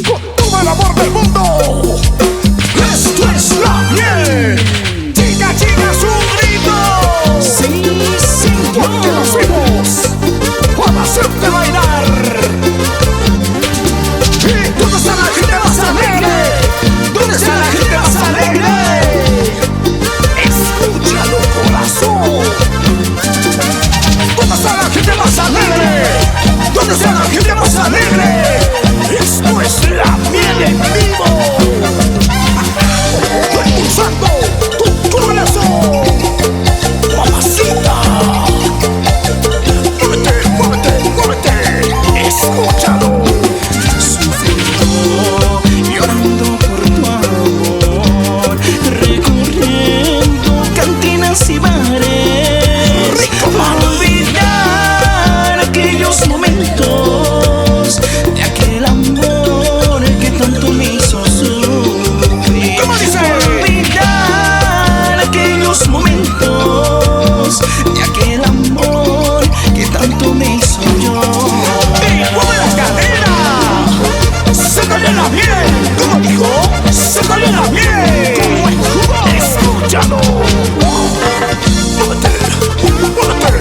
con todo el amor del mundo. Esto es la miel. Chica, chica, es un grito. Sí, sí, Porque nos fuimos para hacerte bailar. ¿Y dónde está la gente más alegre? ¿Dónde está la gente más alegre? Escúchalo, corazón. ¿Dónde está la gente más alegre? ¿Dónde está la gente más alegre? Esto es la miel en vivo. Impulsando tu corazón. Mamacita. Muévete, muévete, muévete. Escúchalo. sufriendo, llorando por tu amor, recorriendo cantinas y bares, Rico, para olvidar aquellos momentos de aquel amor que tanto me hizo sufrir. ¿Cómo dice? Para olvidar aquellos momentos de aquel amor que tanto me hizo llorar. ¡Y mueve la cadera! ¡Se cayó la miel! ¿Cómo dijo? ¡Se cayó la miel! ¡Escúchalo! ¡Muévete! ¡Muévete!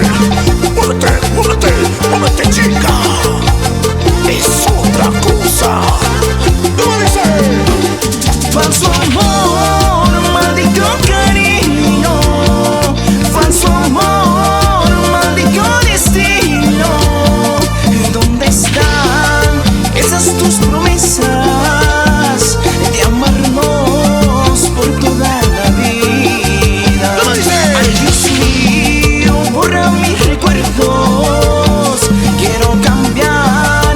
¡Muévete! ¡Muévete! ¡Muévete, chica! ¡Es otra cosa! ¿Cómo dice? Falso amor, maldito cariño. Falso amor, maldito destino. ¿Dónde están esas tus promesas de amarnos por toda la vida? ¿Cómo dice? Ay, Dios mío, borra mis recuerdos. Quiero cambiar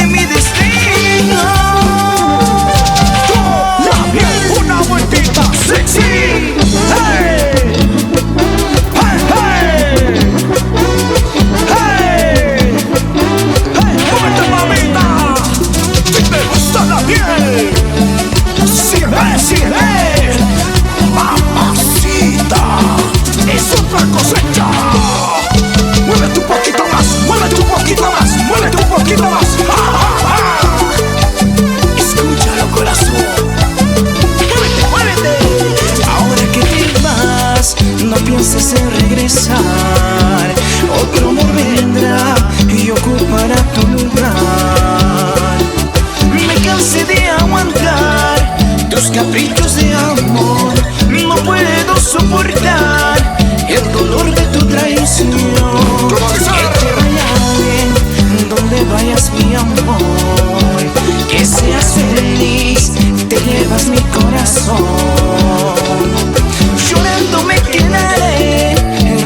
mi destino. ¡La miel! ¡Una vueltita sexy! ¡Hey! ¡Hey, hey! ¡Hey! ¡Hey! ¡Muévete, mamita! ¡Si te gusta la miel! ¡Sígueme, sígueme! ¡Mamacita! ¡Es otra cosecha! ¡Muévete un poquito más! ¡Muévete un poquito más! ¡Muévete un poquito más! ¡Ah, ah, ah! Escúchalo, corazón. ¡Muévete, muévete! Ahora que te vas, no pienses en regresar. Otro amor vendrá y ocupará tu lugar. Me cansé de aguantar tus caprichos de amor. No puedo soportar el dolor de tu traición. Que te vaya bien donde vayas, mi amor. Que seas feliz, te llevas mi corazón. Llorando me quedaré,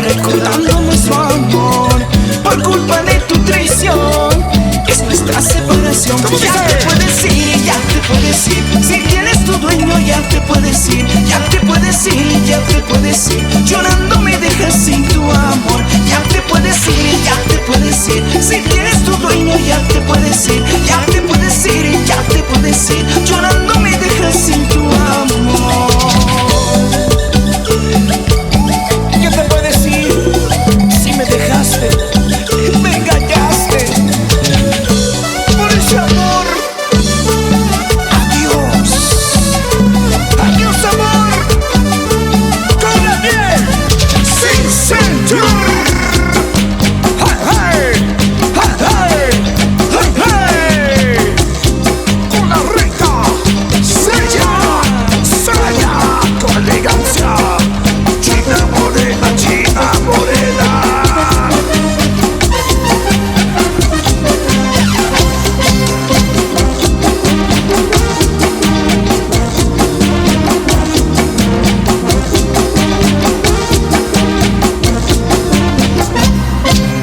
recordando nuestro amor. Por culpa de tu traición, es nuestra separación. Ya te puedes ir, ya te puedes ir. Si tienes tu dueño, ya te puedes ir. Ya te puedes ir, ya te puedes ir. Llorando me dejas sin tu amor. Ya te puedes ir, ya te puedes ir. Si tienes tu dueño, ya te puedes ir. Ya te puedes ir, ya te puedes ir. Llorando me dejas sin tu amor. ¿Qué te puedes ir si me dejaste? Me engañaste. Por ese amor. Adiós. Adiós, amor. ¡Con la miel! ¡Sí, señor! ¡Hey, hey! ¡Hey, hey! ¡Hey, hey! ¡Con la rica! ¡Sella! ¡Sella! ¡Con elegancia! ¡China morena, china morena!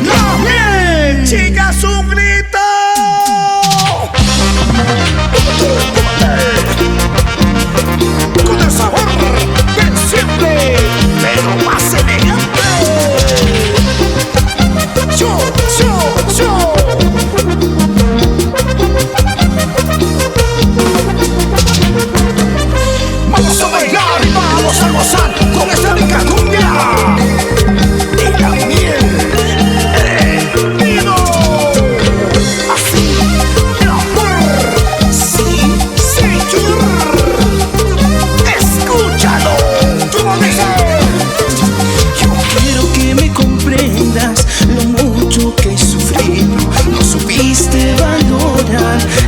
¡La miel! ¡Chicas, un grito! Con el sabor de siempre, pero más elegante. Yo, yo, yo. Vamos a bailar y vamos a gozar con esta rica cumbia. Y la miel en vivo.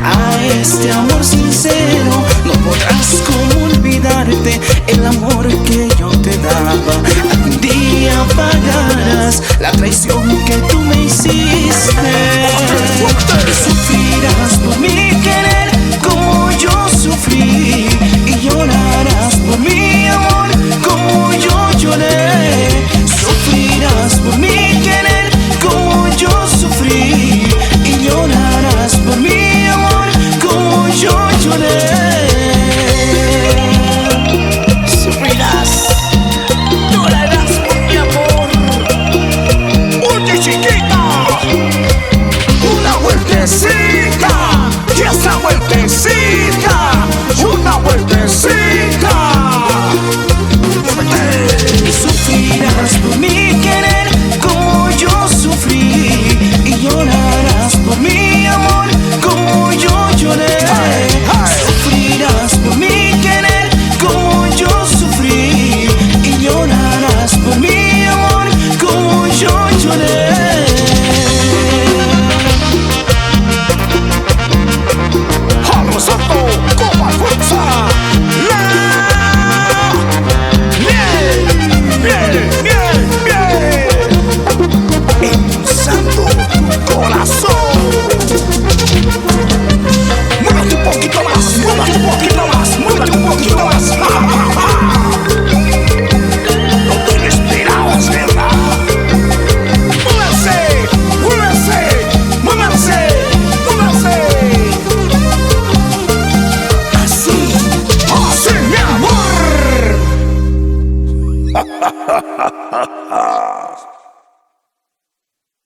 a este amor sincero. No podrás como olvidarte el amor que yo te daba. Algún día pagarás la traición que tú me hiciste. Sufrirás por mi querer como yo sufrí, y llorarás por mi amor como yo lloré. Sufrirás por mi querer como yo sufrí, y llorarás por mi amor como yo lloré. Sufrirás, llorarás por mi amor. Oye, chiquita, una vueltecita, y esa vueltecita, una vueltecita. Y sufrirás por mi querer como yo sufrí, y llorarás por mi amor como yo lloré. Sufrirás por mi querer como yo sufrí, y llorarás por mi amor como yo lloré. Palo Santo, con más fuerza. Impulsando tu corazón. Muévete un poquito más, muévete un poquito más, muévete un poquito más. ¡Ja, ja, ja! No te lo esperabas, ¿verdad? ¡Muévanse! ¡Muévanse! ¡Muévanse! ¡Muévanse! Así, así, mi amor.